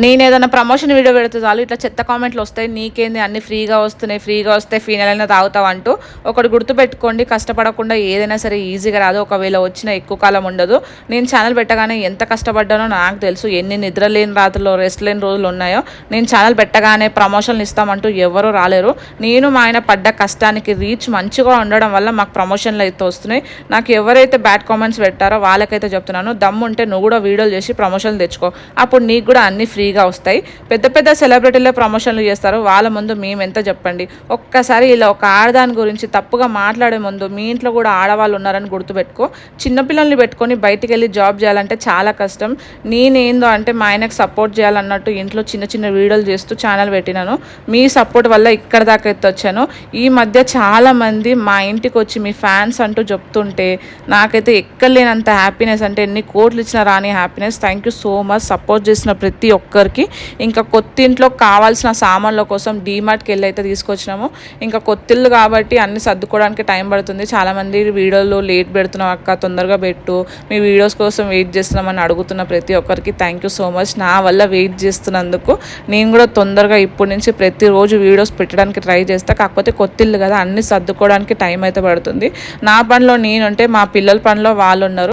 నేను ఏదైనా promotion video పెడితే చాలు ఇట్లా చెత్త కామెంట్లు వస్తాయి, నీకేంది అన్ని ఫ్రీగా వస్తున్నాయి, ఫ్రీగా వస్తే ఫీనల్ అయినా తాగుతావు అంటూ. ఒకటి గుర్తుపెట్టుకోండి, కష్టపడకుండా ఏదైనా సరే ఈజీగా రాదు, ఒకవేళ వచ్చిన ఎక్కువ కాలం ఉండదు. నేను ఛానల్ పెట్టగానే ఎంత కష్టపడ్డానో నాకు తెలుసు, ఎన్ని నిద్ర లేని రాత్రులు రెస్ట్ లేని రోజులు ఉన్నాయో. నేను ఛానల్ పెట్టగానే ప్రమోషన్లు ఇస్తామంటూ ఎవరూ రాలేరు. నేను మా ఆయన పడ్డ కష్టానికి రీచ్ మంచిగా ఉండడం వల్ల మాకు ప్రమోషన్లు అయితే వస్తున్నాయి. నాకు ఎవరైతే బ్యాడ్ కామెంట్స్ పెట్టారో వాళ్ళకైతే చెప్తున్నాను, దమ్ము ఉంటే నువ్వు కూడా వీడియోలు చేసి ప్రమోషన్లు తెచ్చుకో, అప్పుడు నీకు కూడా అన్ని ఫ్రీగా వస్తాయి. పెద్ద పెద్ద సెలబ్రిటీలే ప్రమోషన్లు చేస్తారు, వాళ్ళ ముందు మేము ఎంత చెప్పండి. ఒక్కసారి ఇలా ఒక ఆడదాని గురించి తప్పుగా మాట్లాడే ముందు మీ ఇంట్లో కూడా ఆడవాళ్ళు ఉన్నారని గుర్తుపెట్టుకో. చిన్నపిల్లల్ని పెట్టుకొని బయటికి వెళ్ళి జాబ్ చేయాలంటే చాలా కష్టం. నేనేందో అంటే మా ఆయనకు సపోర్ట్ చేయాలన్నట్టు ఇంట్లో చిన్న చిన్న వీడియోలు చేస్తూ ఛానల్ పెట్టినాను. మీ సపోర్ట్ వల్ల ఇక్కడ దాకా ఎత్తొచ్చాను. ఈ మధ్య చాలామంది మా ఇంటికి వచ్చి మీ ఫ్యాన్స్ అంటూ చెప్తుంటే నాకైతే ఎక్కలేనంత హ్యాపీనెస్, అంటే ఎన్ని కోట్లు ఇచ్చినా రాని happiness. Thank you so much support చేసిన ప్రతి ఒక్కరికి. ఇంకా కొత్త ఇంట్లో కావాల్సిన సామాన్ల కోసం డీమార్ట్కి వెళ్ళి అయితే తీసుకొచ్చినాము. ఇంకా కొత్తిల్లు కాబట్టి అన్ని సర్దుకోవడానికి టైం పడుతుంది. చాలామంది వీడియోలు లేట్ పెడుతున్నాం అక్క, తొందరగా పెట్టు, మీ వీడియోస్ కోసం వెయిట్ చేస్తున్నామని అడుగుతున్న ప్రతి ఒక్కరికి థ్యాంక్ యూ సో మచ్. నా వల్ల వెయిట్ చేస్తున్నందుకు నేను కూడా తొందరగా ఇప్పటి నుంచి ప్రతిరోజు వీడియోస్ పెట్టడానికి ట్రై చేస్తాను. కాకపోతే కొత్తిల్లు కదా, అన్ని సర్దుకోవడానికి టైం అయితే పడుతుంది. నా పనిలో నేనుంటే మా పిల్లల పనిలో వాళ్ళు ఉన్నారు.